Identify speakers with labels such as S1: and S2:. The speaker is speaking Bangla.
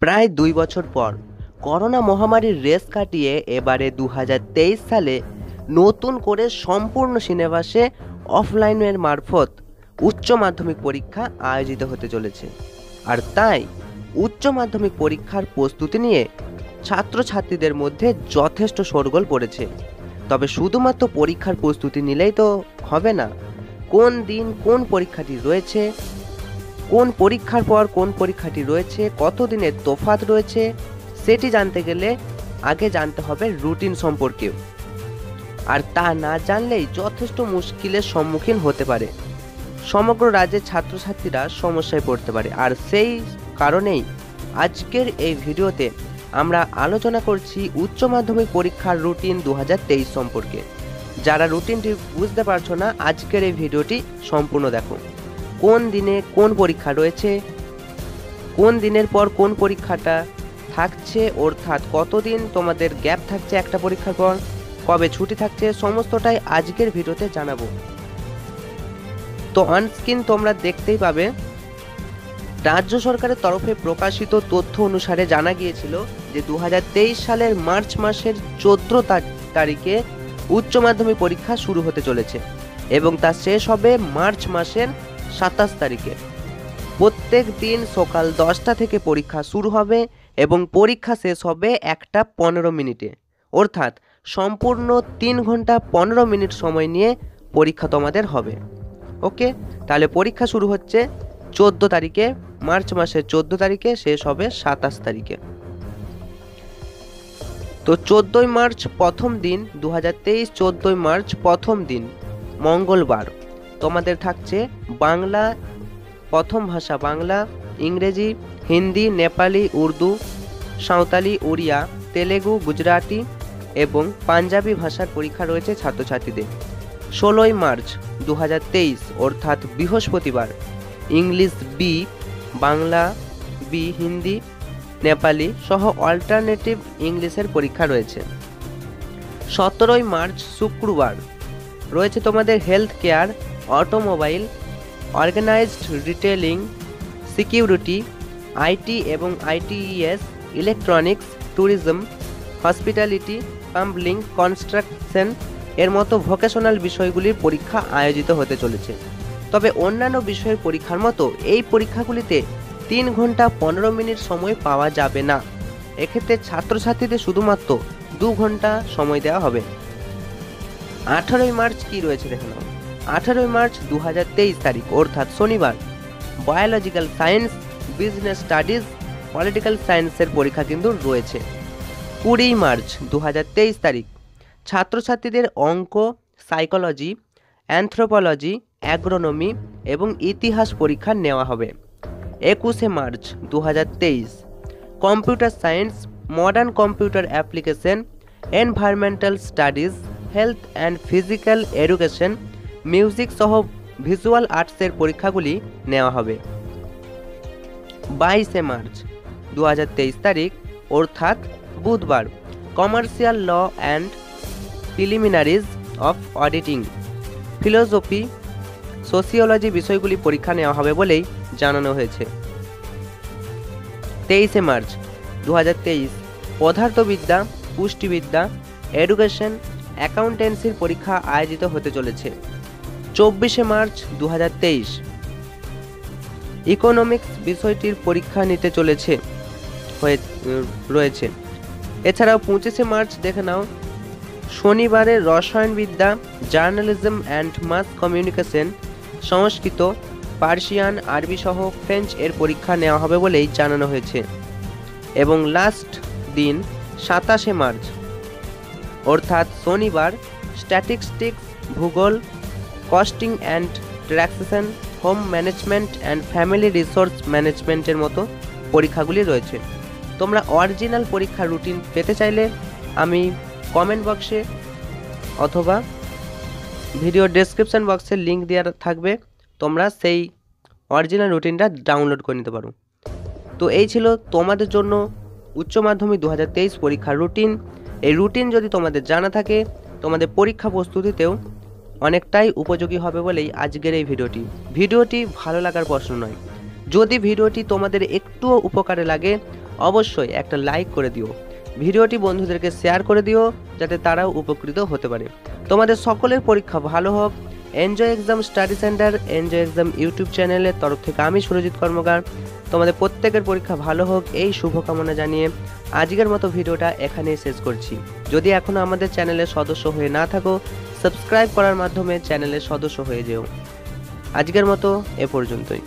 S1: প্রায় 2 বছর পর করোনা মহামারীর রেস কাটিয়ে এবারে 2023 সালে নতুন করে সম্পূর্ণ সিলেবাসে অফলাইনের মারফত উচ্চ মাধ্যমিক পরীক্ষা আয়োজিত হতে চলেছে। আর তাই উচ্চ মাধ্যমিক পরীক্ষার প্রস্তুতি নিয়ে ছাত্রছাত্রীদের মধ্যে যথেষ্ট শোরগোল পড়েছে। তবে শুধুমাত্র পরীক্ষার প্রস্তুতি নিলেই তো হবে না, কোন দিন কোন পরীক্ষাটি রয়েছে, কোন পরীক্ষার পর কোন পরীক্ষাটি রয়েছে, কত দিনের তফাৎ রয়েছে, সেটি জানতে গেলে আগে জানতে হবে রুটিন সম্পর্কেও। আর তা না জানলেই যথেষ্ট মুশকিলের সম্মুখীন হতে পারে, সমগ্র রাজ্যের ছাত্রছাত্রীরা সমস্যায় পড়তে পারে। আর সেই কারণেই আজকের এই ভিডিওতে আমরা আলোচনা করছি উচ্চ মাধ্যমিক পরীক্ষার রুটিন 2023 সম্পর্কে। যারা রুটিনটি বুঝতে পারছো না, আজকের এই ভিডিওটি সম্পূর্ণ দেখো। কোন দিনে কোন পরীক্ষা রয়েছে, কোন দিনের পর কোন পরীক্ষাটা থাকছে, অর্থাৎ কতদিন তোমাদের গ্যাপ থাকছে একটা পরীক্ষার পর, কবে ছুটি থাকছে, সমস্তটাই আজকের ভিডিওতে জানাবো। তো অনস্ক্রিন তোমরা দেখতেই পাবে, রাজ্য সরকারের তরফে প্রকাশিত তথ্য অনুসারে জানা গিয়েছিল যে 2023 সালের মার্চ মাসের 14 তারিখে উচ্চ মাধ্যমিক পরীক্ষা শুরু হতে চলেছে এবং তা শেষ হবে মার্চ মাসের 27 তারিখে। প্রত্যেক দিন সকাল 10টা থেকে পরীক্ষা শুরু হবে এবং পরীক্ষা শেষ হবে 1টা 15 মিনিটে, অর্থাৎ সম্পূর্ণ 3 ঘন্টা 15 মিনিট সময় নিয়ে পরীক্ষা তোমাদের হবে। ওকে, তাহলে পরীক্ষা শুরু হচ্ছে 14 তারিখে, মার্চ মাসের 14 তারিখে, শেষ হবে 27 তারিখে। তো 14ই মার্চ প্রথম দিন, 2023 14ই মার্চ প্রথম দিন মঙ্গলবার তোমাদের থাকছে বাংলা, প্রথম ভাষা বাংলা, ইংরেজি, হিন্দি, নেপালি, উর্দু, সাঁওতালি, উড়িয়া, তেলেগু, গুজরাটি এবং পাঞ্জাবি ভাষার পরীক্ষা রয়েছে ছাত্রছাত্রীদের। 16ই মার্চ 2023 অর্থাৎ বৃহস্পতিবার English B, Bangla B, Hindi, Nepali সহ অল্টারনেটিভ ইংলিশের পরীক্ষা রয়েছে। 17ই মার্চ শুক্রবার রয়েছে তোমাদের health care, automobile, organised retailing, security, IT এবং ITES, electronics, tourism, hospitality, plumbing, construction এর মতো ভোকেশনাল বিষয়গুলির পরীক্ষা আয়োজিত হতে চলেছে। তবে অন্যান্য বিষয়ের পরীক্ষার মতো এই পরীক্ষাগুলিতে 3 ঘন্টা 15 মিনিট সময় পাওয়া যাবে না। এক্ষেত্রে ছাত্রছাত্রীদের শুধুমাত্র 2 ঘন্টা সময় দেওয়া হবে। 18ই মার্চ কি রয়েছে দেখে নাও। 18ই মার্চ 2023 তারিখ অর্থাৎ শনিবার biological science, business studies, political সায়েন্সের পরীক্ষা কিন্তু রয়েছে। 20ই মার্চ 2023 তারিখ ছাত্রছাত্রীদের অঙ্ক, সাইকোলজি, অ্যানথ্রোপোলজি, অ্যাগ্রোনমি এবং ইতিহাস পরীক্ষা নেওয়া হবে। 21শে March 2023 computer science, modern computer application, environmental studies, health and physical education, music সহ ভিজুয়াল আর্টসের পরীক্ষাগুলি নেওয়া হবে। 22শে মার্চ 2023 তারিখ অর্থাৎ বুধবার commercial law and preliminaries of auditing, philosophy, sociology বিষয়গুলি পরীক্ষা নেওয়া হবে বলেই জানানো হয়েছে। 23শে মার্চ 2023 পদার্থবিদ্যা, পুষ্টিবিদ্যা, এডুকেশন, অ্যাকাউন্টেন্সির পরীক্ষা আয়োজিত হতে চলেছে। 24শে মার্চ 2023 ইকোনমিক্স বিষয়টির পরীক্ষা নিতে চলেছে রয়েছে। এছাড়াও 25শে মার্চ দেখে নাও, শনিবারে রসায়নবিদ্যা, journalism and mass communication, Sanskrit, Persian, আরবি সহ ফ্রেঞ্চ এর পরীক্ষা নেওয়া হবে বলেই জানানো হয়েছে। এবং লাস্ট দিন 27শে মার্চ অর্থাৎ শনিবার স্ট্যাটিস্টিক্স, ভূগোল, costing and taxation, home management and family resource ম্যানেজমেন্টের মতো পরীক্ষাগুলি রয়েছে। তোমরা অরিজিনাল পরীক্ষার রুটিন পেতে চাইলে আমি কমেন্ট বক্সে অথবা ভিডিও ডেসক্রিপশন বক্সে লিঙ্ক দেওয়া থাকবে, তোমরা সেই অরিজিনাল রুটিনটা ডাউনলোড করে নিতে পারো। তো এই ছিল তোমাদের জন্য উচ্চ মাধ্যমিক 2023 পরীক্ষার রুটিন। এই রুটিন যদি তোমাদের জানা থাকে, তোমাদের পরীক্ষা প্রস্তুতিতেও অনেকটাই উপযোগী হবে বলেই আজকের এই ভিডিওটি ভালো লাগার প্রশ্ন নয়। যদি ভিডিওটি তোমাদের একটুও উপকারে লাগে অবশ্যই একটা লাইক করে দিও। ভিডিওটি বন্ধুদেরকে শেয়ার করে দিও যাতে তারাও উপকৃত হতে পারে। তোমাদের সকলের পরীক্ষা ভালো হোক। Enjoy exam study centre, enjoy exam YouTube চ্যানেলের তরফ থেকে আমি সুরজিৎ কর্মকার তোমাদের প্রত্যেকের পরীক্ষা ভালো হোক এই শুভকামনা জানিয়ে আজকের মতো ভিডিওটা এখানেই শেষ করছি। যদি এখনও আমাদের চ্যানেলের সদস্য হয়ে না থাকো, সাবস্ক্রাইব করার মাধ্যমে চ্যানেলের সদস্য হয়ে যেও। আজকের মতো এ পর্যন্তই।